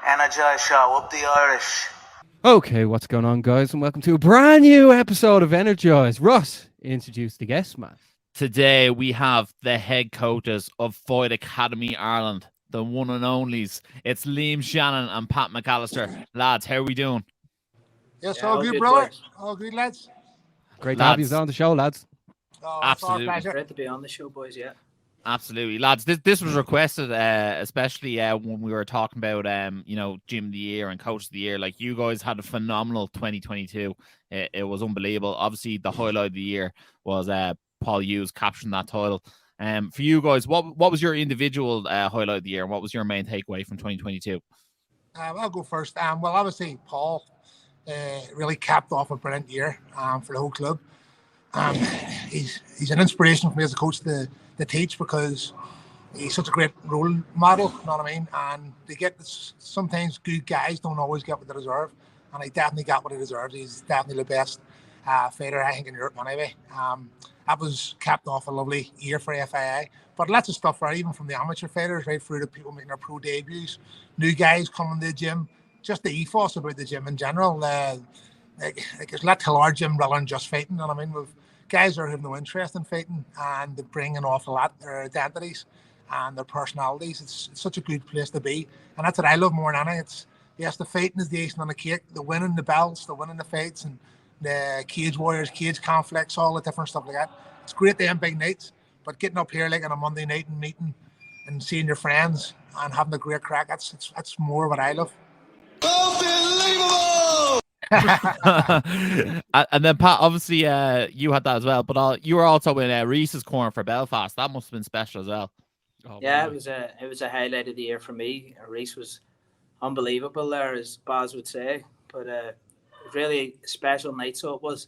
Energized show, up the Irish. Okay, what's going on, guys, and welcome to a brand new episode of Energized. Ross, introduce the guest, man. Today we have the head coaches of Fight Academy Ireland, the one and onlys. It's Liam, Shannon and Pat McAlister. Lads, how are we doing? Yes, all good, brother. All good, lads. Great to have you on the show, lads. Oh, Absolutely. It's Great to be on the show, boys, yeah. Absolutely, lads. This was requested, especially when we were talking about, Gym of the Year and Coach of the Year. Like, you guys had a phenomenal 2022. It was unbelievable. Obviously, the highlight of the year was Paul Hughes capturing that title. For you guys, what was your individual highlight of the year, and what was your main takeaway from 2022? I'll go first. Well, obviously, Paul really capped off a brilliant year for the whole club. He's an inspiration for me as a coach to teach, because he's such a great role model, you know what I mean? And they get this, sometimes good guys don't always get what they deserve, and he definitely got what he deserves. He's definitely the best fighter, I think, in Europe anyway. That was capped off a lovely year for FIA, but lots of stuff, right, even from the amateur fighters right through to people making their pro debuts, new guys coming to the gym, just the ethos about the gym in general. Like there's a lot to our gym rather than just fighting, you know what I mean? We've guys are having no interest in fighting, and they bring an awful lot, their identities and their personalities. It's such a good place to be, and that's what I love more than anything. It's, yes, the fighting is the icing on the cake, the winning the belts, the winning the fights, and the cage warriors, cage conflicts, all the different stuff like that. It's great to have big nights, but getting up here like on a Monday night and meeting and seeing your friends and having a great crack, that's more what I love. And then, Pat, obviously you had that as well, but you were also in Reese's corner for Belfast. That must have been special as well. Oh, yeah, it was a highlight of the year for me. Reese was unbelievable there, as Baz would say, but really a special night. So it was.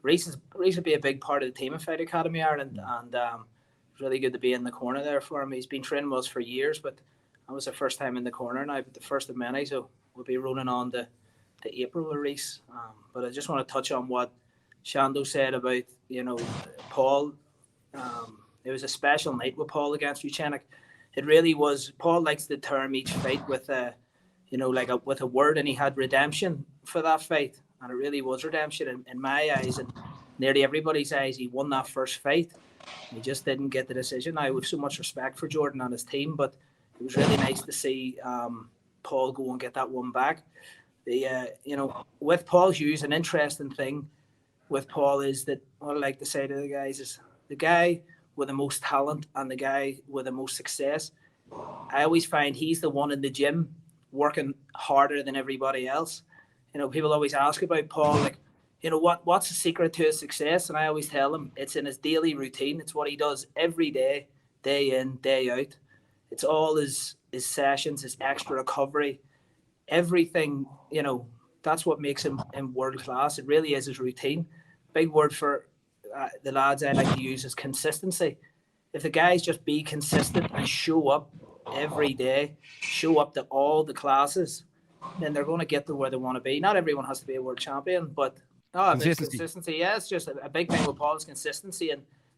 Reese would be a big part of the team at Fight Academy Ireland, and it's really good to be in the corner there for him. He's been training with us for years, but that was the first time in the corner now, but the first of many. So we'll be rolling on to April with Reese. But I just want to touch on what Shando said about, Paul. It was a special night with Paul against Uchennik. It really was. Paul likes to term each fight with with a word, and he had redemption for that fight, and it really was redemption in my eyes and nearly everybody's eyes. He won that first fight. He just didn't get the decision. I have so much respect for Jordan and his team, but it was really nice to see Paul go and get that one back. With Paul Hughes, an interesting thing with Paul is that what I like to say to the guys is the guy with the most talent and the guy with the most success. I always find he's the one in the gym working harder than everybody else. People always ask about Paul, like, what's the secret to his success? And I always tell them it's in his daily routine. It's what he does every day, day in, day out. It's all his sessions, his extra recovery. Everything, that's what makes him in world class. It really is his routine. Big word for the lads I like to use is consistency. If the guys just be consistent and show up every day, show up to all the classes, then they're going to get to where they want to be. Not everyone has to be a world champion, but consistency. Yeah, it's just a big thing with Paul is consistency,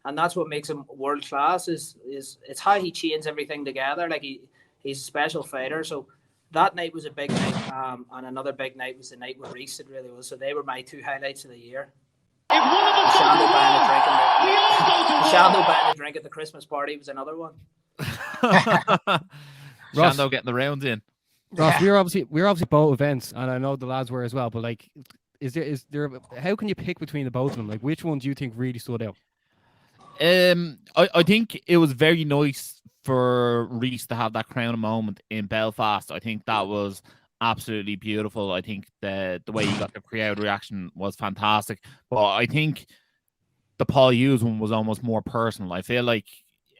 and that's what makes him world class. Is it's how he chains everything together. Like he's a special fighter, so. That night was a big night, and another big night was the night with Reese. It really was. So they were my two highlights of the year. Shando buying a drink at the Christmas party was another one. Shando getting the rounds in. Ross, we're obviously both events, and I know the lads were as well. But like, is there? How can you pick between the both of them? Like, which one do you think really stood out? I think it was very nice for Reese to have that crowning moment in Belfast. I think that was absolutely beautiful. I think the way he got the crowd reaction was fantastic. But I think the Paul Hughes one was almost more personal. I feel like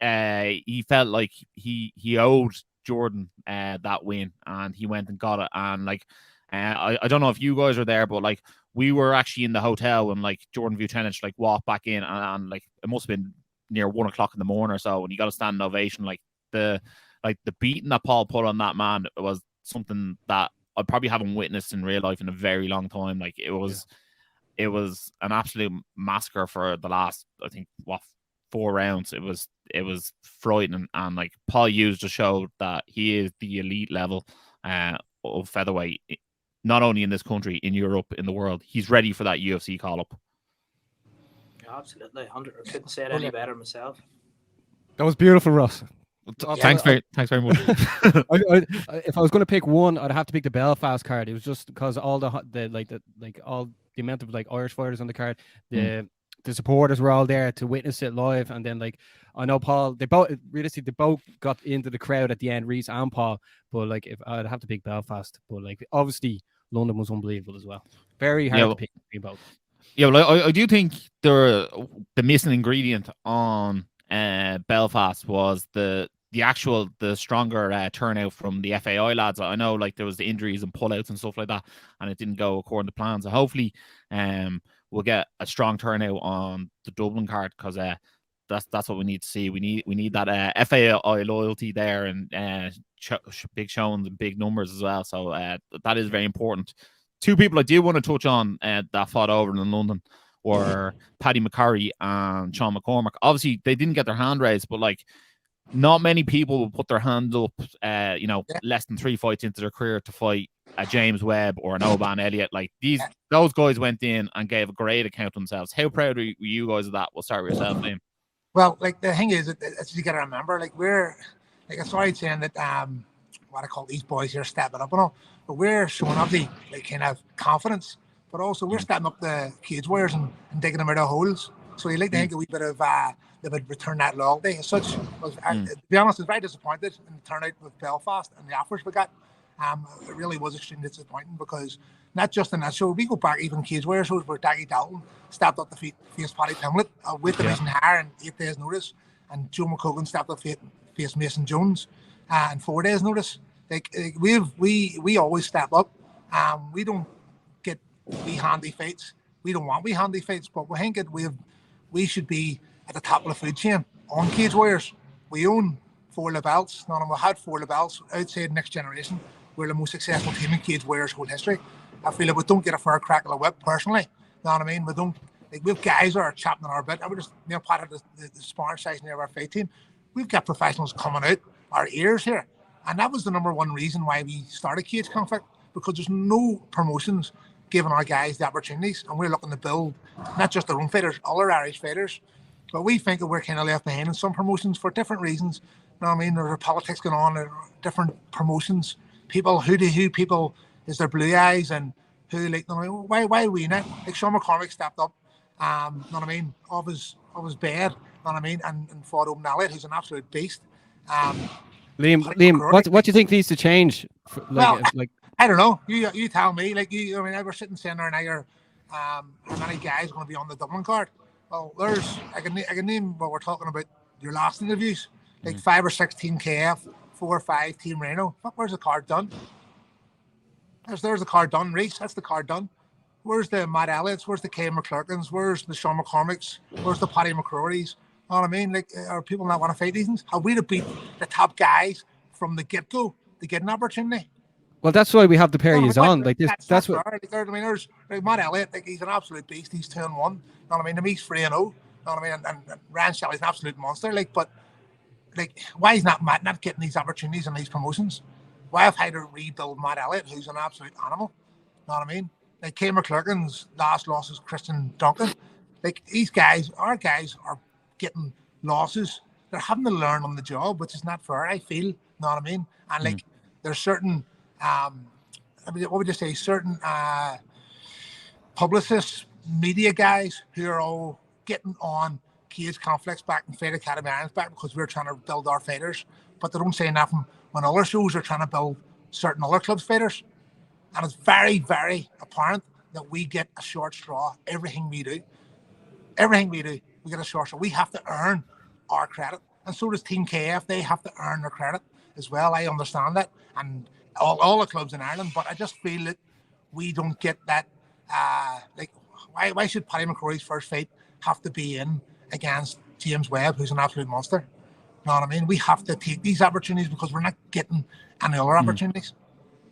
he felt like he owed Jordan that win, and he went and got it. And like I don't know if you guys are there, but like we were actually in the hotel when like Jordan Vucenic like walked back in, and like it must have been near 1 o'clock in the morning or so, and he got a standing ovation. Like the beating that Paul put on that man was something that I probably haven't witnessed in real life in a very long time. Like it was an absolute massacre for the last, I think, 4 rounds. It was frightening, and like Paul Hughes just showed that he is the elite level of featherweight, not only in this country, in Europe, in the world. He's ready for that UFC call up. Absolutely, 100. I couldn't say it any better myself. That was beautiful, Ross. Thanks very much. If I was going to pick one, I'd have to pick the Belfast card. It was just because all the amount of like Irish fighters on the card, the supporters were all there to witness it live, and then like I know Paul, they both got into the crowd at the end, Reese and Paul. But like if I'd have to pick Belfast, but like obviously London was unbelievable as well. Very hard to pick between both. Yeah, well, I do think the missing ingredient on Belfast was the stronger turnout from the FAI lads. I know like there was the injuries and pullouts and stuff like that, and it didn't go according to plan. So hopefully we'll get a strong turnout on the Dublin card, because that's what we need to see. We need that FAI loyalty there, and big showings and big numbers as well. So that is very important. Two people I do want to touch on that fought over in London were Paddy McCurry and Sean McCormack. Obviously, they didn't get their hand raised, but like not many people will put their hand up, less than 3 fights into their career to fight a James Webb or an Oban Elliott. Like those guys went in and gave a great account of themselves. How proud are you guys of that? We'll start with yourself, Liam. Well, like the thing is, you got to remember, like we're like, I'm sorry saying that what I call these boys here stepping up and all, but we're showing up the like kind of confidence, but also we're stepping up the cage warriors and digging them out of holes. So you like to think a wee bit of they would return that loyalty. As such, to be honest, I was very disappointed in the turnout with Belfast and the offers we got. It really was extremely disappointing, because not just in that show, we go back even cage warrior shows where Daggy Dalton stepped up to face Paddy Pimblett with the reason higher in 8 days' notice, and Joe McCogan stepped up to face Mason Jones in 4 days' notice. Like we always step up. We don't get wee handy fights. We don't want wee handy fights, but we think that we should be at the top of the food chain on cage warriors. We own 4 labels. None of them had 4 labels outside Next Generation. We're the most successful team in cage warriors' whole history. I feel like we don't get a fair crack of the whip personally. Know what I mean? We don't. Like, we've guys that are chopping on our bit. I would just part of the sparring session of our fight team. We've got professionals coming out our ears here, and that was the number one reason why we started Cage Conflict, because there's no promotions giving our guys the opportunities, and we're looking to build not just our own fighters, other Irish fighters. But we think that we're kind of left behind in some promotions for different reasons. You know what I mean? There's politics going on, there are different promotions. People who people is their blue eyes, and who like, you know, why are we in it? Like Sean McCormack stepped up, you know what I mean, of his bed, you know what I mean, and fought Oban Elliott, who's an absolute beast. Liam, what do you think needs to change? I don't know. You tell me. Like I mean, we're sitting there now. How many guys are going to be on the Dublin card? Well, I can name what we're talking about. Your last interviews, like 5 or 6 Team KF, 4 or 5 Team Reno. Where's the card done? There's the card done, Reese. That's the card done. Where's the Matt Elliott's? Where's the Kay McClurkins? Where's the Sean McCormicks? Where's the Paddy McCrory's? You know what I mean? Like, are people not want to fight these things? Have we to beat the top guys from the get-go to get an opportunity? Well, that's why we have the pair of on. Like this, that's what. Like, I mean, there's like Matt Elliott. Like, he's an absolute beast. He's 2-1. You know what I mean? He's 3-0. You know what I mean? And Ryan Shelley's an absolute monster. Like, but like, why is not Matt not getting these opportunities and these promotions? Why have I had to rebuild Matt Elliott, who's an absolute animal? You know what I mean? Like, Kay McClurkin's last loss is Christian Duncan. Like, our guys are getting losses. They're having to learn on the job, which is not fair, I feel. You know what I mean? And like, there's certain, I mean, what would you say? Certain publicists, media guys who are all getting on Cage Conflicts back and Fight Academy Irons back because we're trying to build our fighters, but they don't say nothing when other shows are trying to build certain other clubs' fighters. And it's very, very apparent that we get a short straw. Everything we do, we get a short straw. We have to earn our credit. And so does Team KF. They have to earn their credit as well. I understand that. And all the clubs in Ireland. But I just feel that we don't get that. Like, why should Paddy McCrory's first fight have to be in against James Webb, who's an absolute monster? You know what I mean? We have to take these opportunities because we're not getting any other opportunities.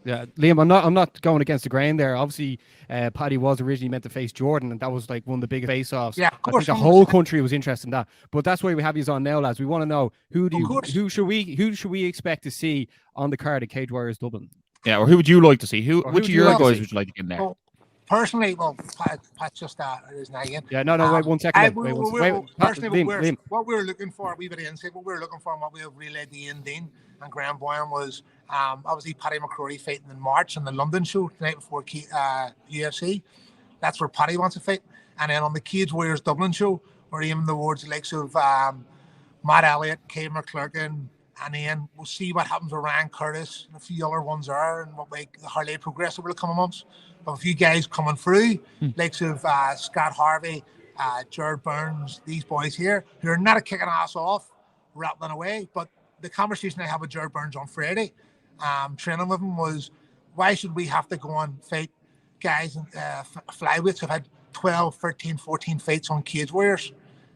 Yeah, Liam, I'm not going against the grain there. Obviously, Paddy was originally meant to face Jordan, and that was like one of the biggest face-offs. Yeah, of I course. think the whole country was interested in that. But that's why we have you on now, lads. We want to know who should we expect to see on the card at Cage Warriors Dublin? Yeah, or who would you like to see? Or Which who of do you your like to guys see? would you like to get in there? Well, personally, Pat's just his name. Yeah, no, wait 1 second. What we were looking for, we bit of insight. What we were looking for, and what we have relayed to Ian Dean and Graham Boyan was obviously Paddy McCrory fighting in March in the London show the night before UFC. That's where Paddy wants to fight, and then on the Cage Warriors Dublin show, we're aiming towards the likes of Matt Elliott, Kay McClurkin, and then we'll see what happens with Ryan Curtis and a few other ones there, and what way how they progress over the coming months. But a few guys coming through, likes of Scott Harvey, Jared Burns, these boys here, who are not kicking ass off, rattling away. But the conversation I had with Jared Burns on Friday, training with him, was why should we have to go and fight guys in flyweights who've had 12, 13, 14 fights on Cage Warriors,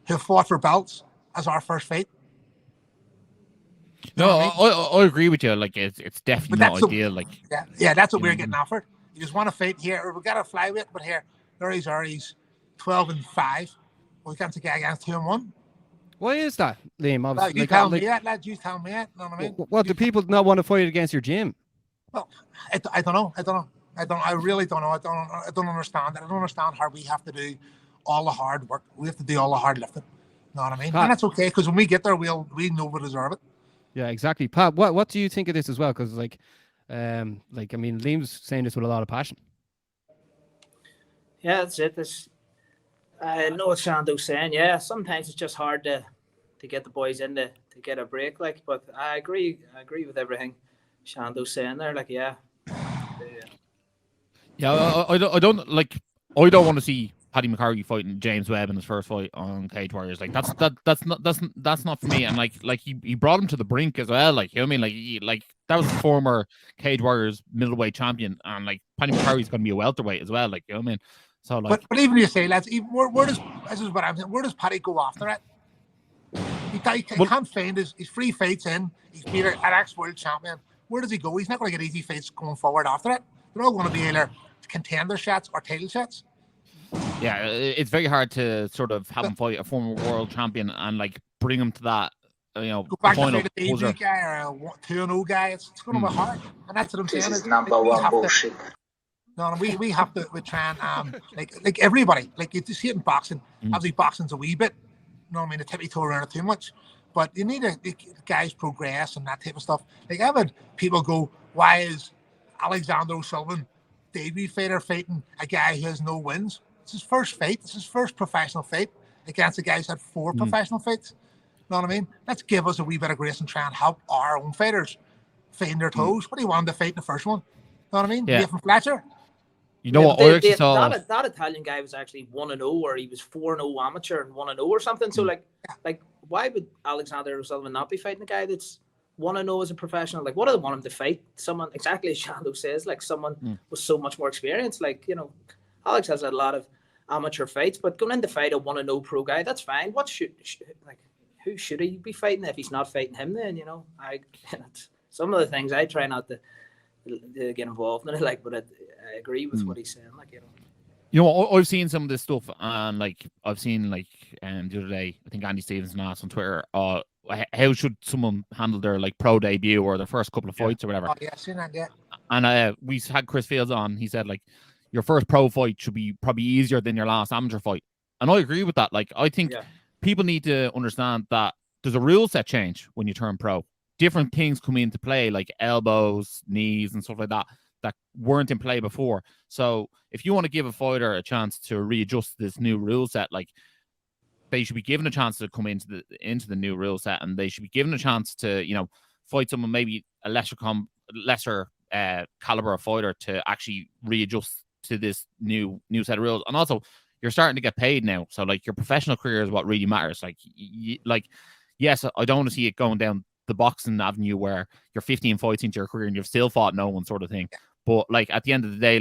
who fought for belts as our first fight? No, I agree with you. Like it's definitely not ideal. That's what we're getting offered. You just want to fight here, or we got a flyweight, but here, he's 12-5. We can't take against 2-1. Why is that, Liam? Obviously, You tell me that, lad. You tell me that. You know what I mean? What do people not want to fight against your gym? Well, I don't know. I really don't know. I don't understand that. I don't understand how we have to do all the hard work. We have to do all the hard lifting. You know what I mean? Pat, and that's okay, because when we get there, we know we deserve it. Yeah, exactly. Pat, what do you think of this as well? Because I mean, Liam's saying this with a lot of passion. Yeah, that's it. I know what Shando's saying. Yeah, sometimes it's just hard to get the boys in to get a break. But I agree with everything Shando's saying there. I don't want to see Paddy McCarthy fighting James Webb in his first fight on Cage Warriors. That's not for me. And he brought him to the brink as well. You know what I mean? That was a former Cage Warriors middleweight champion, and Paddy McCarthy's going to be a welterweight as well. You know what I mean? So but even you say, lads, where does this is what I'm saying? Where does Paddy go after it? He can't find his free fights in. He's beat an ex-world champion. Where does he go? He's not going to get easy fights going forward after it. They're all going to be either contender shots or title shots. Yeah, it's very hard to sort of have him fight a former world champion and bring him to that, go back final to the debut guy or a 2-0 guy. It's going to be hard, and that's what I'm saying. This is number one bullshit. We have to try and like everybody, you see it in boxing. Obviously, boxing's a wee bit, you know what I mean, the tippy toe around it too much. But you need guys progress and that type of stuff. I've had people go, why is Alexander O'Sullivan, debut fighter, fighting a guy who has no wins? It's his first fight. It's his first professional fight against a guy who's had 4 professional fights. You know what I mean? Let's give us a wee bit of grace and try and help our own fighters find their toes. What do you want to fight in the first one? You know what I mean? Yeah. Nathan Fletcher. You know what? I actually saw that Italian guy was actually 1-0, or he was 4-0 amateur and 1-0 or something. So why would Alexander O'Sullivan not be fighting a guy that's 1-0 as a professional? What do they want him to fight? Someone, exactly as Shando says, someone with so much more experience. Alex has had a lot of amateur fights, but going in to fight a 1-0 pro guy, that's fine. Who should he be fighting if he's not fighting him? Then some of the things I try not to get involved in it, but I agree with what he's saying. I've seen some of this stuff, and I've seen the other day, I think Andy Stevenson asked on Twitter, how should someone handle their pro debut or their first couple of fights or whatever. Oh yeah, I've seen that. Yeah. And we had Chris Fields on. He said your first pro fight should be probably easier than your last amateur fight, and I agree with that. I think people need to understand that there's a rule set change when you turn pro. Different things come into play, like elbows, knees, and stuff like that weren't in play before. So if you want to give a fighter a chance to readjust this new rule set, they should be given a chance to come into the new rule set, and they should be given a chance to fight someone maybe a lesser caliber of fighter to actually readjust to this new set of rules. And also, you're starting to get paid now, so your professional career is what really matters. Yes, I don't want to see it going down the boxing avenue where you're 15 fights into your career and you've still fought no one, sort of thing. But at the end of the day,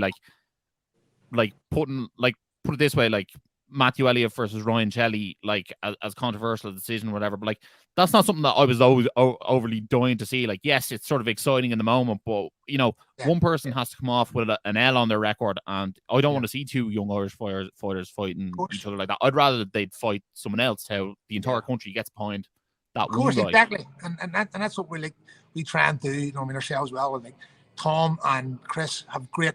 put it this way, Matthew Elliott versus Ryan Shelley, like as controversial a decision or whatever, but like that's not something that I was always overly dying to see. Like, yes, it's sort of exciting in the moment, but you know, one person has to come off with an L on their record, and I don't want to see two young Irish fighters fighting each other like that. I'd rather they'd fight someone else, how the entire country gets behind that. Of course, one guy. exactly, and that's what we try and do. You know, I mean, ourselves well. And like Tom and Chris have great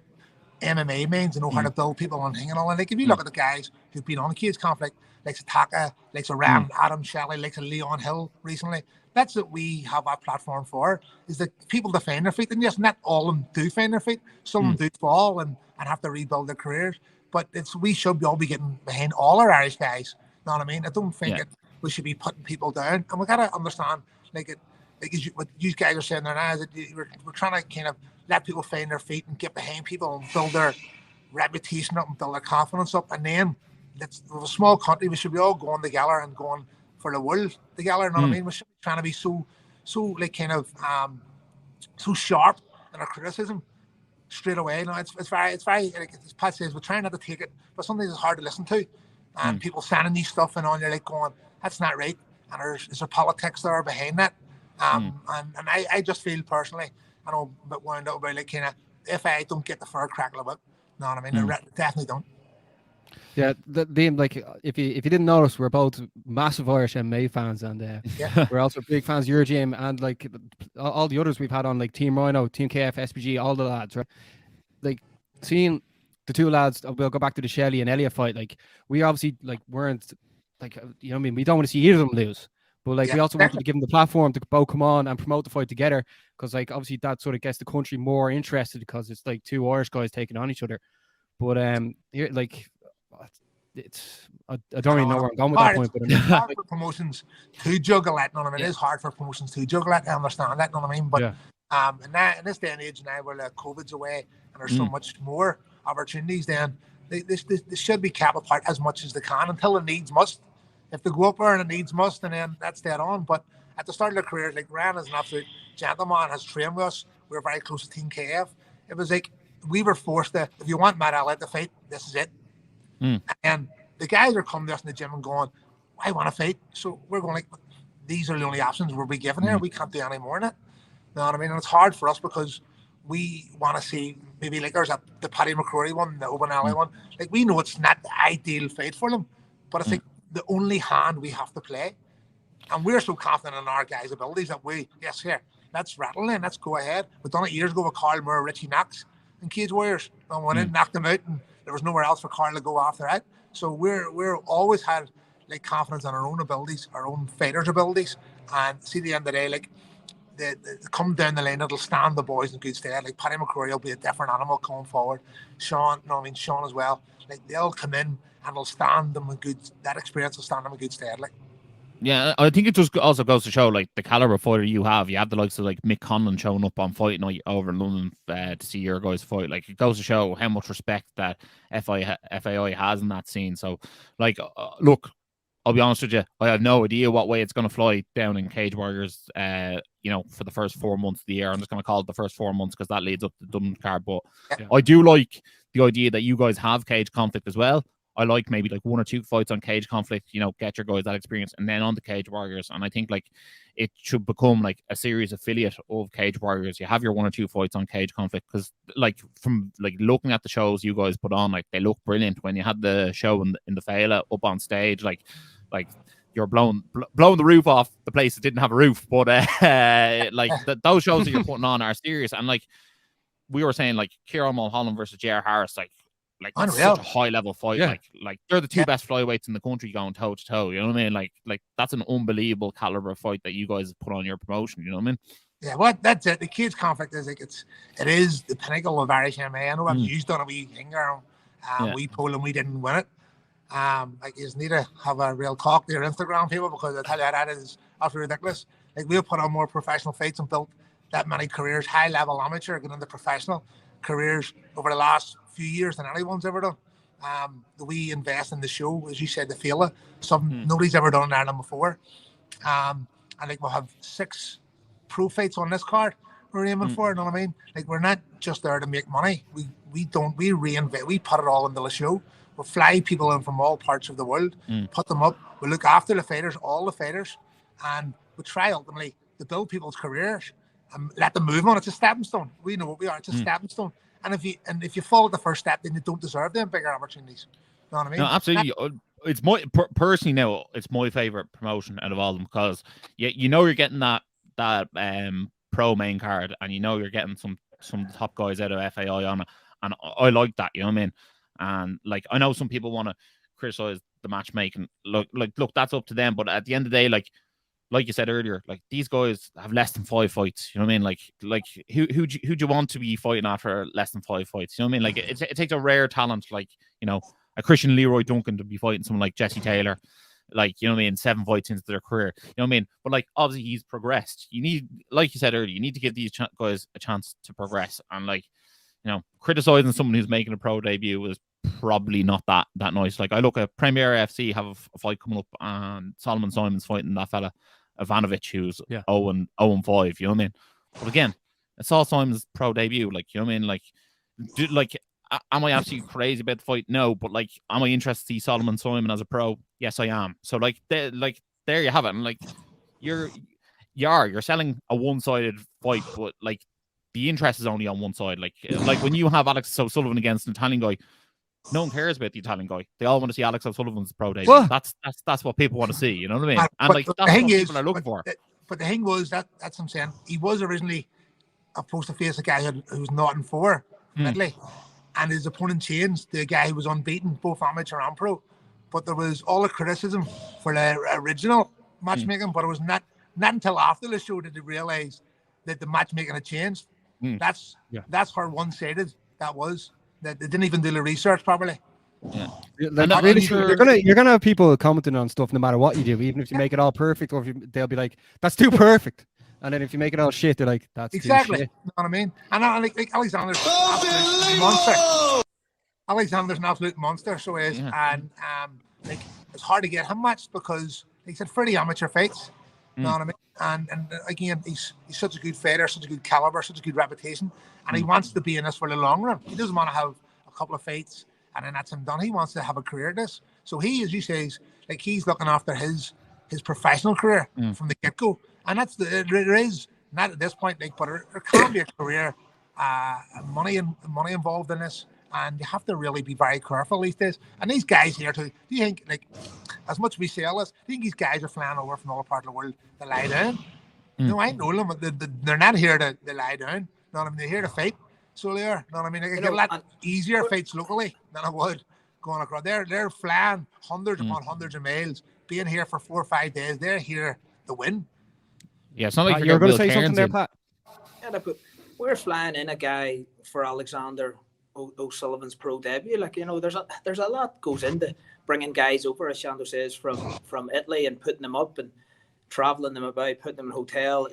MMA minds and know how to build people on thing and all. And like if you look at the guys who've been on Cage Conflict, like Taka, like Ram, Adam Shelley, like Leon Hill recently, that's what we have our platform for, is that people to find their feet. And yes, not all of them do find their feet. Some of them do fall and have to rebuild their careers. But we should all be getting behind all our Irish guys. You know what I mean? I don't think that we should be putting people down. And we gotta understand, what you guys are saying there now, is that we're trying to kind of let people find their feet and get behind people and build their reputation up and build their confidence up. And then we're a small country, we should be all going together and going for the world together. You know what I mean? We should be trying to be so like kind of so sharp in our criticism straight away. You know, it's very like as Pat says, we're trying not to take it, but sometimes it's hard to listen to. And people sending these stuff and on, you're like going, that's not right. And is there politics there behind that? And I just feel personally, I know a bit wound up about like kind of if I don't get the fair crack of it, you know what I mean? I definitely don't. Yeah, like if you didn't notice, we're both massive Irish MMA fans, and we're also big fans of your gym and like all the others we've had on, like Team Rhino, Team KF, SPG, all the lads, right? Like seeing the two lads, we'll go back to the Shelley and Elliott fight. Like we obviously like weren't like, you know what I mean? We don't want to see either of them lose. But like we also wanted to give them the platform to both come on and promote the fight together, because like obviously that sort of gets the country more interested, because it's like two Irish guys taking on each other. But here, like it's I don't really know where I'm going with that point. But it's hard for promotions to juggle that. You know what I mean? It is hard for promotions to juggle that. I understand that. You know what I mean? But in this day and age now, where COVID's away and there's so much more opportunities, then they should be kept apart as much as they can until the needs must. If they go up there and it needs must, and then that's dead on. But at the start of their career, like Ryan is an absolute gentleman, has trained with us. We were very close to Team KF. It was like we were forced to, if you want Matt Elliott to fight, this is it. And the guys are coming to us in the gym and going, I want to fight. So we're going like, these are the only options we'll be given here. We can't do any more than it. You know what I mean? And it's hard for us because we want to see, maybe like there's the Paddy McCrory one, the Owen Alley one. Like we know it's not the ideal fight for them, but it's like the only hand we have to play. And we're so confident in our guys' abilities that let's rattle in, let's go ahead. We've done it years ago with Carl Moore, Richie Knox, and Cage Warriors. And went in, knocked them out, and there was nowhere else for Carl to go after that. So we're always had like confidence in our own abilities, our own fighters' abilities. And see, the end of the day, like they come down the lane, it'll stand the boys in good stead. Like Paddy McCrory will be a different animal coming forward. Sean as well. Like they'll come in and it'll stand them in good. That experience will stand them in good stead. Like. Yeah, I think it just also goes to show like the caliber fighter you have. You have the likes of like Mick Conlon showing up on fight night over in London to see your guys fight. Like it goes to show how much respect that FAI has in that scene. So, like, look, I'll be honest with you, I have no idea what way it's going to fly down in Cage Warriors. For the first 4 months of the year, I'm just going to call it the first 4 months because that leads up to the Dublin card. But I do like the idea that you guys have Cage Conflict as well. I like maybe like 1 or 2 fights on Cage Conflict, get your guys that experience, and then on the Cage Warriors. And I think like it should become like a series affiliate of Cage Warriors. You have your 1 or 2 fights on Cage Conflict, because like from like looking at the shows you guys put on, like they look brilliant. When you had the show in the Fela up on stage, like you're blowing the roof off the place that didn't have a roof. But those shows that you're putting on are serious. And like we were saying, like Kieran Mulholland versus J.R. Harris, like that's such a high level fight. Like they're the 2 best flyweights in the country going toe to toe. You know what I mean? Like that's an unbelievable caliber of fight that you guys put on your promotion. You know what I mean? Yeah, well, that's it. The Cage Conflict is like it is the pinnacle of Irish MMA. I know I've used on a wee finger, we pulled and we didn't win it. Like you just need to have a real talk to your Instagram people, because I tell you that is absolutely ridiculous. Like we've put on more professional fights and built that many careers, high level amateur, getting into professional careers over the last few years than anyone's ever done. We invest in the show, as you said, the Fela, something nobody's ever done in Ireland before. And like we'll have 6 pro fights on this card we're aiming for, you know what I mean? Like we're not just there to make money. We reinvest, we put it all into the show. We fly people in from all parts of the world, put them up. We look after the fighters, all the fighters, and we try ultimately to build people's careers and let them move on. It's a stepping stone. We know what we are. It's a stepping stone. And if you fall at the first step, then you don't deserve them bigger opportunities. You know what I mean? No, absolutely. It's personally now. It's my favorite promotion out of all of them because you know you're getting that pro main card, and you know you're getting some top guys out of FAI on it, and I like that. You know what I mean? And like I know some people want to criticize the matchmaking. Look, that's up to them. But at the end of the day, like you said earlier, like these guys have less than 5 fights. You know what I mean? Like who do you want to be fighting after less than 5 fights? You know what I mean? Like it takes a rare talent, like a Christian Leroy Duncan to be fighting someone like Jesse Taylor, like, you know what I mean, 7 fights into their career. You know what I mean? But like obviously he's progressed. You need, like you said earlier, you need to give these guys a chance to progress. And like, criticizing someone who's making a pro debut is probably not that nice. Like I look at Premier FC have a fight coming up, and Solomon Simon's fighting that fella Ivanovic, who's 0-5. You know what I mean? But again, it's all Simon's pro debut. Like, you know what I mean? Am I absolutely crazy about the fight? No, but like, am I interested to see Solomon Simon as a pro? Yes, I am. So like, there you have it. And like, you're selling a one-sided fight, but like, the interest is only on one side. Like when you have Alex O'Sullivan against an Italian guy, no one cares about the Italian guy. They all want to see Alex O'Sullivan's pro debut. Well, that's what people want to see. You know what I mean? And like, that's what people are looking for. But the thing was that's what I'm saying. He was originally supposed to face a guy who was 0-4 from Italy, and his opponent changed to a guy who was unbeaten, both amateur and pro. But there was all the criticism for the original matchmaking, but it was not until after the show did they realise that the matchmaking had changed. That's how one-sided that was. That they didn't even do the research properly. Yeah, like, really, you're gonna have people commenting on stuff no matter what you do, even if you make it all perfect, or they'll be like, "That's too perfect," and then if you make it all shit, they're like, "That's exactly." Too shit. You know what I mean? And like Alexander's an absolute monster. Alexander's an absolute monster, so he is, and like it's hard to get him matched because he's had 30 amateur fights. You know what I mean? And again, he's such a good fighter, such a good caliber, such a good reputation, and he wants to be in this for the long run. He doesn't want to have a couple of fights and then that's him done. He wants to have a career at this. So he, as you say, like he's looking after his professional career from the get-go. And there is not at this point, like, but there can be a career, money involved in this, and you have to really be very careful these days. And these guys here too, do you think, like, as much as we say all this, do you think these guys are flying over from all parts of the world to lie down? No, I know them. They're not here to lie down. You know what I mean? They're here to fight. So they are. You know what I mean? They get a lot easier fights locally than it would going across. They're flying hundreds upon hundreds of miles, being here for 4 or 5 days. They're here to win. Yeah, it's not like you're going to say something there, Pat. Yeah, but we're flying in a guy for Alexander O'Sullivan's pro debut. Like, you know, there's a lot goes into bringing guys over, as Shando says, from Italy and putting them up and traveling them about, putting them in hotel.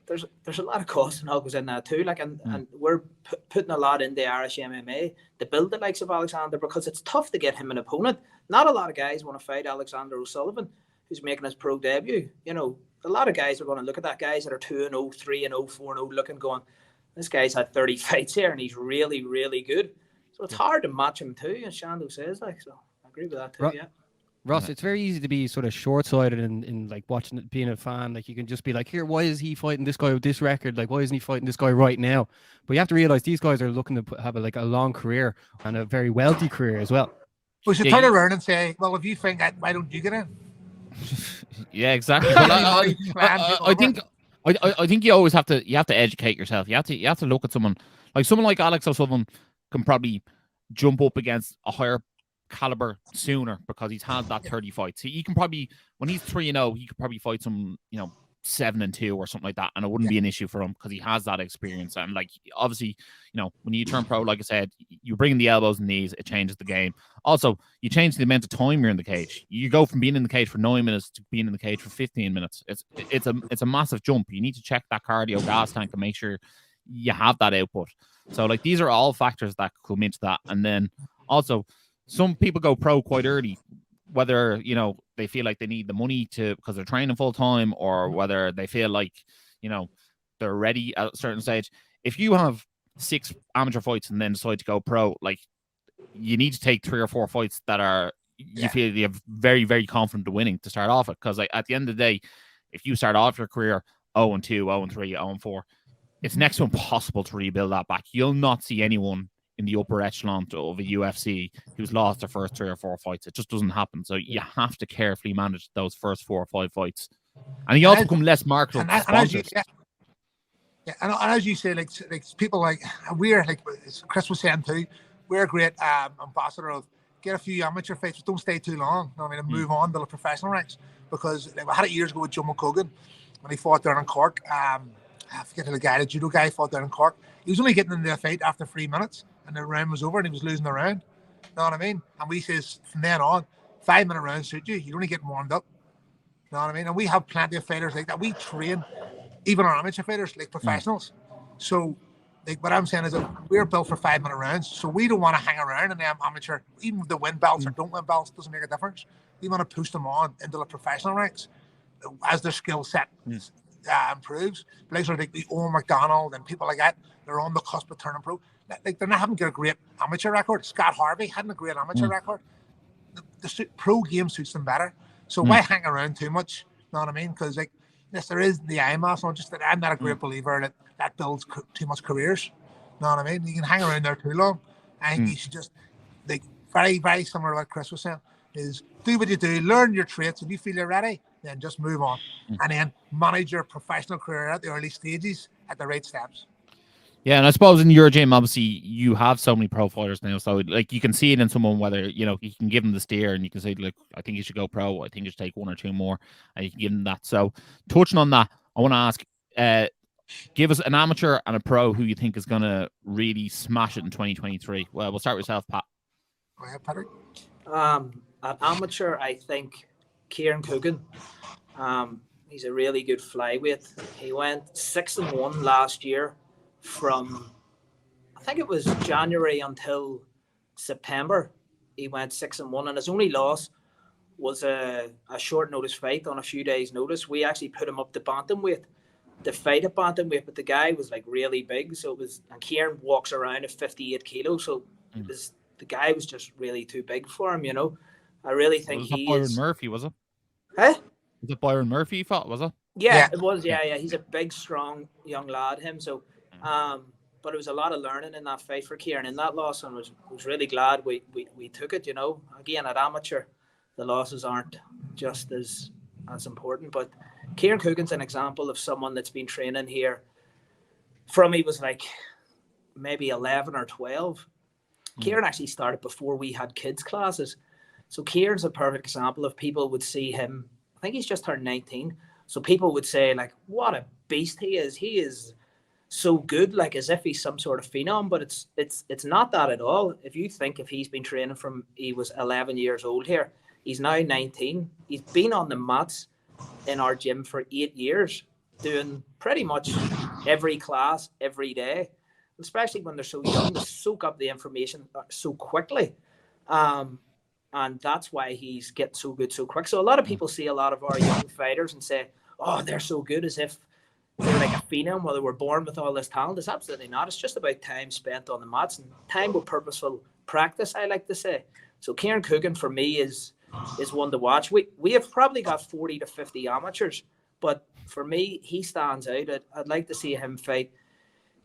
There's a lot of cost and all goes in that too. Like, and we're putting a lot into Irish MMA to build the likes of Alexander, because it's tough to get him an opponent. Not a lot of guys want to fight Alexander O'Sullivan, who's making his pro debut. You know, a lot of guys are going to look at that, guys that are 2-0, 3-0, 4-0, looking, going, this guy's had 30 fights here and he's really, really good. So it's hard to match him too, as Shando says. Like, so I agree with that too. Yeah. Ross, it's very easy to be sort of short-sighted in like watching it, being a fan. Like, you can just be like, here, why is he fighting this guy with this record? Like, why isn't he fighting this guy right now? But you have to realize these guys are looking to have a long career and a very wealthy career as well. We should turn around and say, well, if you think that, why don't you get in? Yeah, exactly. But I think you always have to educate yourself. You have to look at someone like Alex O'Sullivan can probably jump up against a higher caliber sooner because he's had that 30 fights. He can probably, when he's 3-0, he could probably fight some 7-2 or something like that, and it wouldn't be an issue for him because he has that experience. And like, obviously, when you turn pro, like I said, you bring in the elbows and knees, it changes the game. Also, you change the amount of time you're in the cage. You go from being in the cage for 9 minutes to being in the cage for 15 minutes. It's a massive jump. You need to check that cardio gas tank and make sure you have that output. So like, these are all factors that come into that. And then also, some people go pro quite early, whether, they feel like they need the money because they're training full time, or whether they feel like, they're ready at a certain stage. If you have 6 amateur fights and then decide to go pro, like, you need to take 3 or 4 fights that are you feel you're very, very confident of winning to start off with. Because like at the end of the day, if you start off your career 0-2, 0-3, 0-4, it's next to impossible to rebuild that back. You'll not see anyone in the upper echelon of a UFC who's lost their first 3 or 4 fights. It just doesn't happen. So you have to carefully manage those first 4 or 5 fights. And you also become less marketable to sponsors. And as you say, like people like we're like Chris was saying too, we're a great ambassador of get a few amateur fights, but don't stay too long. You know what I mean, and move on to the professional ranks. Because like, I had it years ago with Joe McCogan when he fought down in Cork. I forget the guy, the judo guy fought down in Cork. He was only getting into a fight after 3 minutes, and the round was over, and he was losing the round. You know what I mean? And we says from then on, 5-minute rounds suit you. You're only getting warmed up. You know what I mean? And we have plenty of fighters like that. We train even our amateur fighters like professionals. So like what I'm saying is that we're built for 5-minute rounds. So we don't want to hang around in them amateur, even if they win belts or don't win belts, doesn't make a difference. We want to push them on into the professional ranks as their skill set improves. Like sort of like the Owen McDonald and people like that, they're on the cusp of turning pro. Like they're not having got a great amateur record. Scott Harvey hadn't a great amateur record. The pro game suits them better. So why hang around too much? You know what I mean? Because like, yes, there is the eye mass. I'm not a great believer that builds too much careers. You know what I mean? You can hang around there too long. I think you should just like very, very similar to what Chris was saying. Is do what you do, learn your traits. If you feel you're ready, then just move on, and then manage your professional career at the early stages at the right steps. Yeah, and I suppose in your gym, obviously, you have so many pro fighters now, so like you can see it in someone whether you can give them the steer, and you can say, look, I think you should go pro. I think you should take 1 or 2 more, and you can give them that. So, touching on that, I want to ask, give us an amateur and a pro who you think is going to really smash it in 2023. Well, we'll start with yourself, Pat. Go ahead, Patrick. An amateur, I think Kieran Coogan. He's a really good flyweight. He went 6-1 last year. From I think it was January until September, he went 6-1, and his only loss was a short notice fight on a few days' notice. We actually put him up to bantamweight, the fight at bantamweight, but the guy was like really big, so it was. And Kieran walks around at 58 kilos, so the guy was just really too big for him. I really think he Byron Murphy, was it? Huh? Was it Byron Murphy you fought, was it? Yeah, it was. Yeah. He's a big, strong young lad. Him so. But it was a lot of learning in that fight for Kieran in that loss, and was really glad we took it. Again, at amateur, the losses aren't just as important. But Kieran Coogan's an example of someone that's been training here from he was like maybe 11 or 12. Kieran actually started before we had kids classes, so Kieran's a perfect example of people would see him. I think he's just turned 19, so people would say like, "What a beast he is! He is." So good, like as if he's some sort of phenom, but it's not that at all. If you think if he's been training from he was 11 years old here, he's now 19. He's been on the mats in our gym for 8 years, doing pretty much every class every day, especially when they're so young, to soak up the information so quickly. And that's why he's getting so good so quick. So a lot of people see a lot of our young fighters and say, oh, they're so good, as if they're like a phenom, well, they were born with all this talent. It's absolutely not. It's just about time spent on the mats and time with purposeful practice, I like to say. So Kieran Coogan for me is one to watch. We have probably got 40 to 50 amateurs, but for me, he stands out. I'd like to see him fight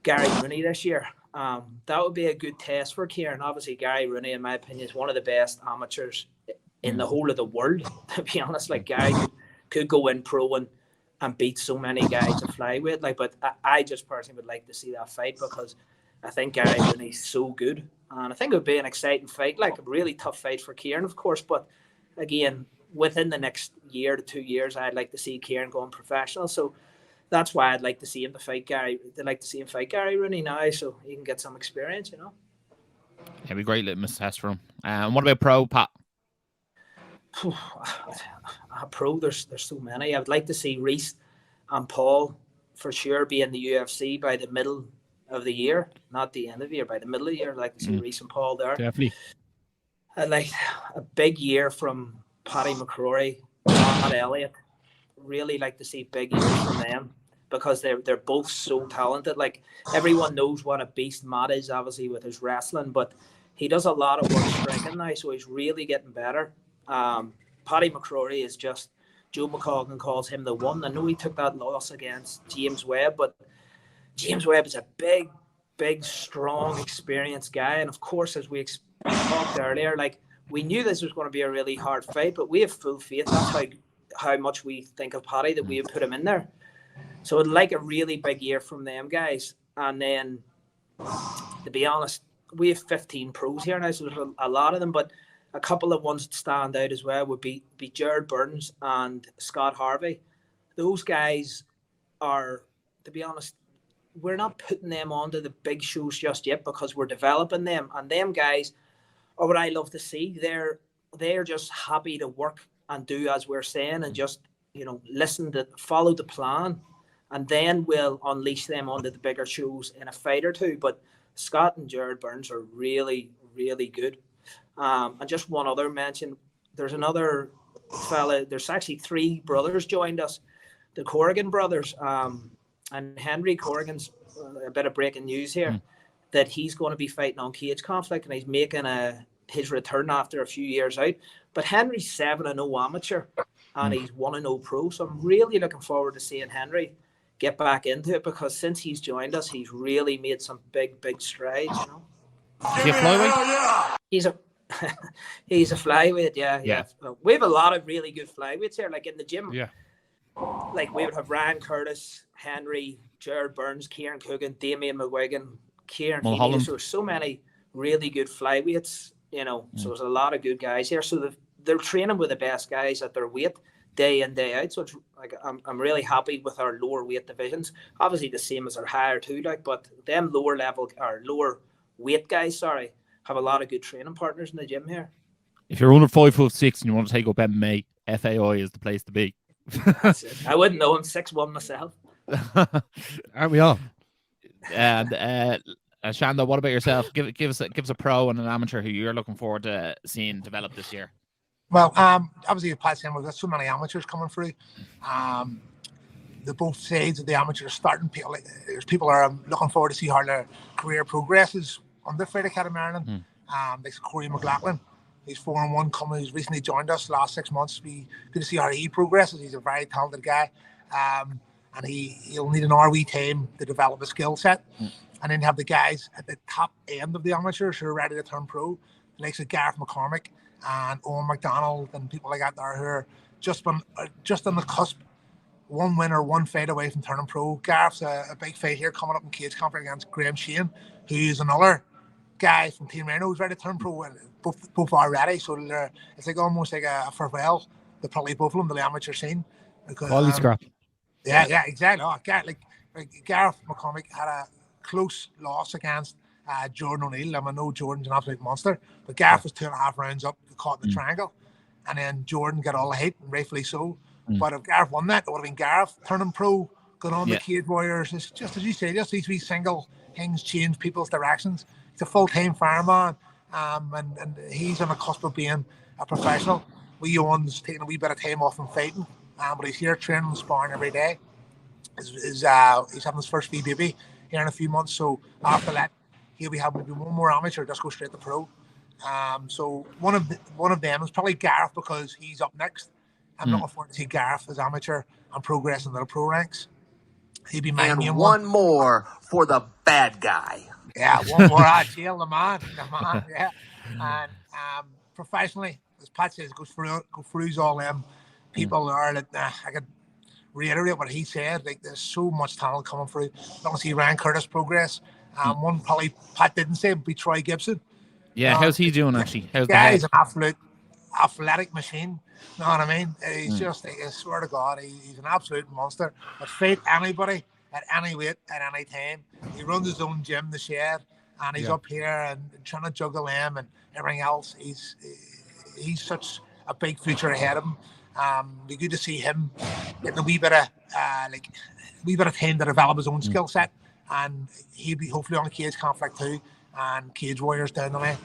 Gary Rooney this year. That would be a good test for Kieran. Obviously, Gary Rooney, in my opinion, is one of the best amateurs in the whole of the world, to be honest. Like, Gary could go in pro and beat so many guys to flyweight. But I just personally would like to see that fight, because I think Gary Rooney's so good, and I think it would be an exciting fight, like a really tough fight for Kieran, of course. But again, within the next year to 2 years, I'd like to see Kieran going professional. So that's why I'd like to see him fight Gary Rooney now, so he can get some experience. Yeah, it'd be great little test for him. What about pro, Pat? Pro, there's so many. I would like to see Reese and Paul for sure be in the UFC by the middle of the year, not the end of the year, by the middle of the year. I'd like to see Reese and Paul there. Definitely. I'd like a big year from Paddy McCrory, Matt Elliott. Really like to see big years from them, because they're both so talented. Like, everyone knows what a beast Matt is, obviously, with his wrestling, but he does a lot of work striking now, so he's really getting better. Paddy McCrory is just, Joe McColgan calls him the one. I know he took that loss against James Webb, but James Webb is a big, strong, experienced guy. And of course, as we talked earlier, like, we knew this was going to be a really hard fight, but we have full faith. That's how much we think of Paddy, that we have put him in there. So I'd like a really big year from them guys. And then, to be honest, we have 15 pros here now, so there's a lot of them, but a couple of ones that stand out as well would be Jared Burns and Scott Harvey. Those guys are, to be honest, we're not putting them onto the big shows just yet because we're developing them. And them guys are what I love to see. They're just happy to work and do as we're saying, and just, follow the plan, and then we'll unleash them onto the bigger shows in a fight or two. But Scott and Jared Burns are really, really good. And just one other mention, there's another fella, there's actually 3 brothers joined us, the Corrigan brothers, and Henry Corrigan's a bit of breaking news here, that he's going to be fighting on Cage Conflict, and he's making his return after a few years out. But Henry's 7-0 amateur, and he's 1-0 pro, so I'm really looking forward to seeing Henry get back into it, because since he's joined us, he's really made some big strides, Is he a flyweight? He's a flyweight, yeah. We have a lot of really good flyweights here, like in the gym. Yeah. Like, we would have Ryan Curtis, Henry, Jared Burns, Kieran Coogan, Damien McGuigan, Kieran Heaney. So there's so many really good flyweights, so there's a lot of good guys here. So they're training with the best guys at their weight day in, day out. So it's like, I'm really happy with our lower weight divisions. Obviously the same as our higher too, but them lower weight guys, have a lot of good training partners in the gym here. If you're under 5'6" and you want to take up MMA, FAI is the place to be. That's it. I wouldn't know. I'm 6'1" myself. Aren't we all? And Shannon, what about yourself? Give us a pro and an amateur who you're looking forward to seeing develop this year. Well, obviously, the Pat saying we've got so many amateurs coming through. The both sides of the amateurs starting. There's people are looking forward to see how their career progresses on the Fight Academy Ireland. Like Corey McLaughlin, he's 4-1 coming. He's recently joined us the last 6 months. Be good to see how he progresses. He's a very talented guy, and he'll need an RW team to develop a skill set. And then have the guys at the top end of the amateurs who are ready to turn pro, like Gareth McCormick and Owen McDonald and people like that there who are just on the cusp, one win or one fight away from turning pro. Gareth's a big fight here coming up in Cage Conflict against Graham Shane, who is another guy from Team Reno who's ready to turn pro. Both are ready, so it's like almost like a farewell. They're probably both of them to the amateur scene. Quality scrap. Yeah, exactly. Like Gareth McCormick had a close loss against Jordan O'Neill. I know Jordan's an absolute monster, but Gareth was 2.5 rounds up, caught in the triangle, and then Jordan got all the hate, and rightfully so. But if Gareth won that, it would have been Gareth turning pro, going on the Cage Warriors. It's just as you say, just these wee single things change people's directions. He's a full-time fireman, and he's on the cusp of being a professional. Owen's taking a wee bit of time off from fighting, but he's here training and sparring every day. He's having his first wee baby here in a few months, so after that he'll be having maybe one more amateur, just go straight to pro. So one of them is probably Gareth, because he's up next. I'm looking forward to see Gareth as amateur and progress into the pro ranks. He'd be my main one. One more for the bad guy. Yeah, one more. Jail the man. Yeah. And professionally, as Pat says, go through all them people are that I could reiterate what he said. Like, there's so much talent coming through. Don't see Ryan Curtis progress. One probably Pat didn't say would be Troy Gibson. Yeah, how's he doing actually? How's he's an absolute athletic machine. You know what I mean? He's just, I swear to God, he's an absolute monster. But fight anybody at any weight at any time. He runs his own gym, the Shed, and he's up here and trying to juggle them and everything else. He's such a big future ahead of him. Be good to see him getting a wee bit of time to develop his own skill set, and he'll be hopefully on the Cage Conflict too and Cage Warriors down the line.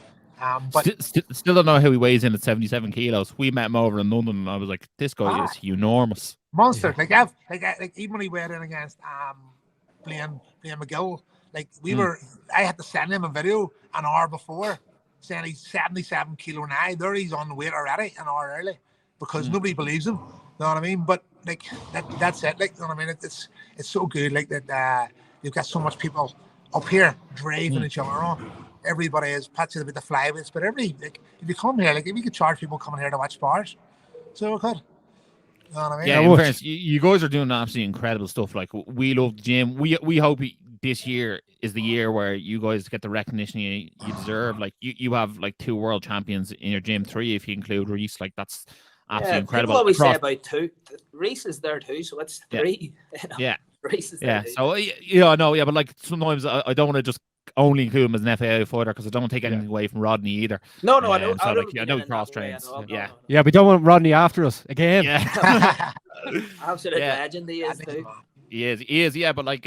But still don't know how he weighs in at 77 kilos. We met him over in London, and I was like, "This guy is enormous, monster." Like even when he weighed in against Blaine McGill, like I had to send him a video an hour before saying he's 77 kilo now. There he's on the weight already an hour early because nobody believes him. You know what I mean? But like that's it. Like, you know what I mean? It's so good. Like that. You've got so much people up here driving each other on. Everybody is patching about the flyweights, but if you come here, like if you could charge people coming here to watch spars, so we could. You know what I mean? Yeah, in fairness, you guys are doing absolutely incredible stuff. Like, we love the gym. We hope this year is the year where you guys get the recognition you deserve. Like, you have like 2 world champions in your gym, 3 if you include Reese. Like, that's absolutely incredible. People always say about 2. Reese is there too, so it's 3. Yeah. Reese is there too. So but like sometimes I don't want to just only include him as an FAI fighter because I don't take anything away from Rodney either. No, I know. So I know he cross trains. Yeah, we don't want Rodney after us again. Yeah. Absolute legend he is too. He is, yeah, but like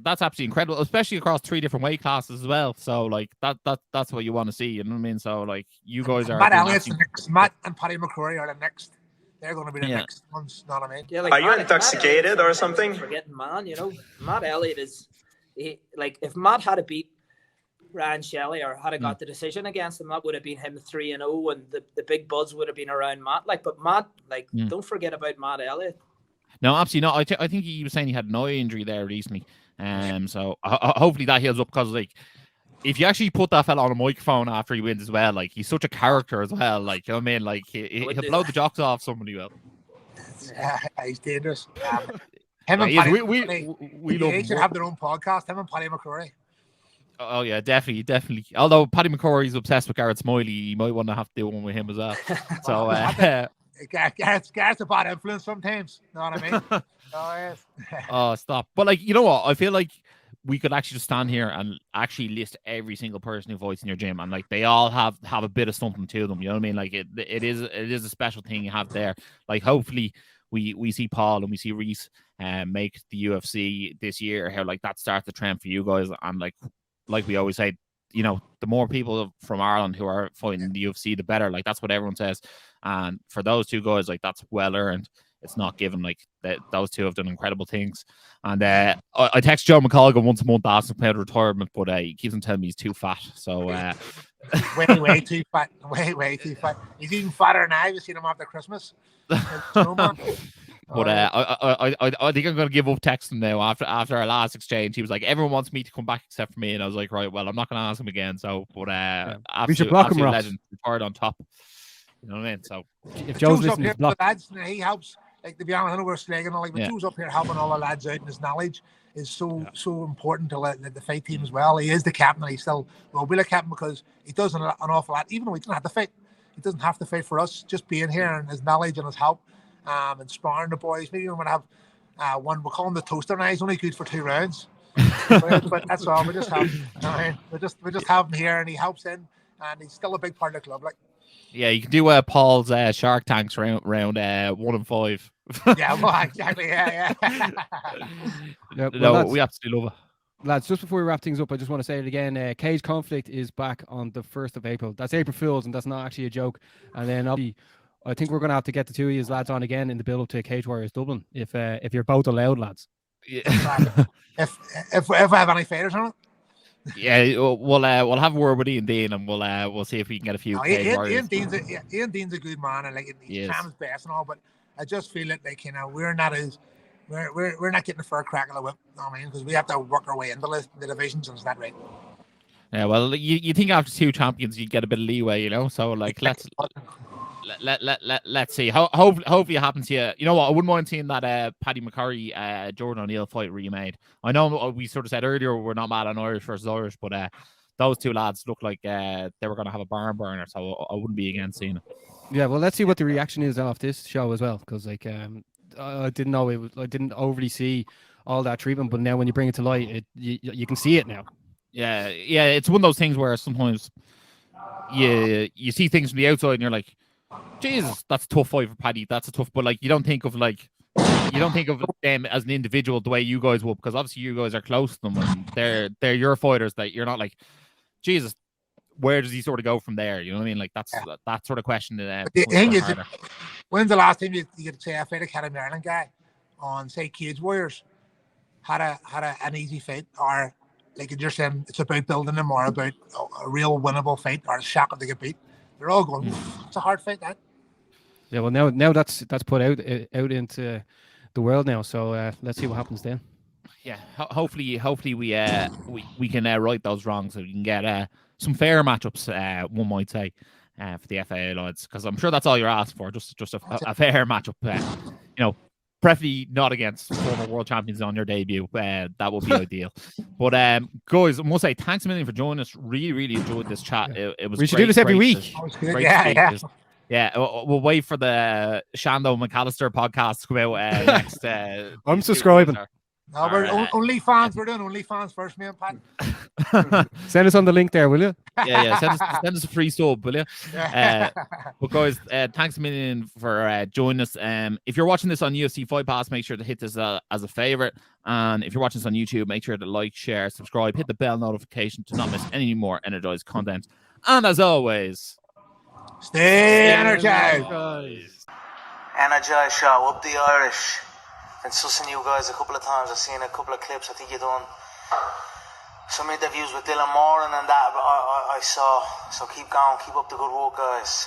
that's absolutely incredible, especially across 3 different weight classes as well. So like that's what you want to see, you know what I mean? So like you guys are Matt Elliott's the next. Matt and Paddy McCrory are the next. They're going to be the next ones, know what I mean? Yeah, like are you intoxicated or something? Forgetting, man, you know, Matt Elliott is if Matt had to beat Ryan Shelley or had got the decision against him, that would have been him 3-0, and the big buzz would have been around Matt. Like, but Matt, don't forget about Matt Elliott. No, absolutely not. I think he was saying he had an eye injury there recently, so hopefully that heals up because like. If you actually put that fella on a microphone after he wins as well, like he's such a character as well. Like, you know what I mean? Like he'll blow the jocks off somebody well. He's dangerous. Him and Paddy, we love him. Should have their own podcast. Him and Paddy McCrory. Oh yeah, definitely. Although Paddy McCrory's obsessed with Garrett Smiley, you might want to have to do one with him as well. So Garrett's a bad influence sometimes. You know what I mean? Oh, stop. But like, you know what? I feel like we could actually just stand here and actually list every single person who fights in your gym, and like they all have a bit of something to them. You know what I mean? Like it is a special thing you have there. Like hopefully we see Paul and we see Reese make the UFC this year. How like that starts the trend for you guys, and like we always say, you know, the more people from Ireland who are fighting in the UFC, the better. Like that's what everyone says, and for those 2 guys, like that's well earned. It's not given. Like that, those 2 have done incredible things. And I text Joe McColgan once a month asking about retirement, but he keeps on telling me he's too fat. So way too fat. Way too fat. He's even fatter now. You've seen him after Christmas. But I think I'm going to give up texting now after our last exchange. He was like, everyone wants me to come back except for me, and I was like, right, well, I'm not going to ask him again. So, but we should block him, Ross. Legend, retired on top. You know what I mean? So if Joe's listening, to the lads, he helps. Like, to be honest, I know we're slagging, like, but Joe's up here helping all the lads out, and his knowledge is so important to the fight team as well. He is the captain, and he still will be the captain because he does an awful lot, even though he doesn't have to fight. He doesn't have to fight for us. Just being here and his knowledge and his help, and sparring the boys. Maybe we're going to have one, we'll call him the toaster now. He's only good for 2 rounds. but that's all. We just have him here, and he helps in, and he's still a big part of the club. Like. Yeah, you can do Paul's Shark Tanks round 1 and 5. Yeah, well, exactly. Yeah. We absolutely love it. Lads, just before we wrap things up, I just want to say it again. Cage Conflict is back on the 1st of April. That's April Fool's, and that's not actually a joke. And then I think we're going to have to get the 2 of you lads on again in the build-up to Cage Warriors Dublin, if you're both allowed, lads. Yeah. if I have any fighters on it. Yeah, we'll have a word with Ian Dean, and we'll see if we can get a few. Ian Dean's a good man, and like he's trying his best and all, but I just feel that like, you know, we're not getting a fair crack of the whip. You know what I mean? Because we have to work our way into the divisions, and it's not right. Yeah, well, you think after 2 champions you get a bit of leeway, you know? So like let's see. Hopefully it happens here. You know what? I wouldn't mind seeing that Paddy McCurry Jordan O'Neill fight remade. I know we sort of said earlier we're not mad on Irish versus Irish, but those 2 lads look like they were going to have a barn burner, so I wouldn't be against seeing it. Yeah, well, let's see what the reaction is off this show as well, because like I didn't know I didn't overly see all that treatment, but now when you bring it to light, you can see it now. Yeah, it's one of those things where sometimes you see things from the outside and you're like, Jesus, that's a tough fight for Paddy. That's a tough, but like you don't think of them as an individual the way you guys would, because obviously you guys are close to them and they're your fighters, that you're not like, Jesus, where does he sort of go from there? You know what I mean? Like that's that sort of question. The thing is, when's the last time you could say a fight a Cat Maryland guy on say Cage Warriors had an easy fight, or like you're saying, it's about building them or about a real winnable fight or a shock if they get beat. They're all going, it's a hard fight, that. Yeah, well, now that's put out into the world now. So let's see what happens then. Yeah, hopefully we can right those wrongs so we can get some fair matchups. One might say for the FAA lads, because I'm sure that's all you're asking for, just a fair matchup. Preferably not against former world champions on your debut. That would be ideal. But guys, I must say thanks a million for joining us. Really enjoyed this chat. It was. We should do this every week. Yeah, we'll wait for the Shannon McAlister podcast to come out next. I'm subscribing. No, we're OnlyFans. We're doing OnlyFans first, me and Pat. Send us on the link there, will you? Yeah. Send us a free sub, will you? But guys, thanks a million for joining us. If you're watching this on UFC Fight Pass, make sure to hit this as a favorite. And if you're watching this on YouTube, make sure to like, share, subscribe, hit the bell notification to not miss any more Energized content. And as always, stay energized. Energized, show up the Irish. Been sussing you guys a couple of times. I've seen a couple of clips. I think you done some interviews with Dylan Moran and that I saw. So keep going, keep up the good work, guys.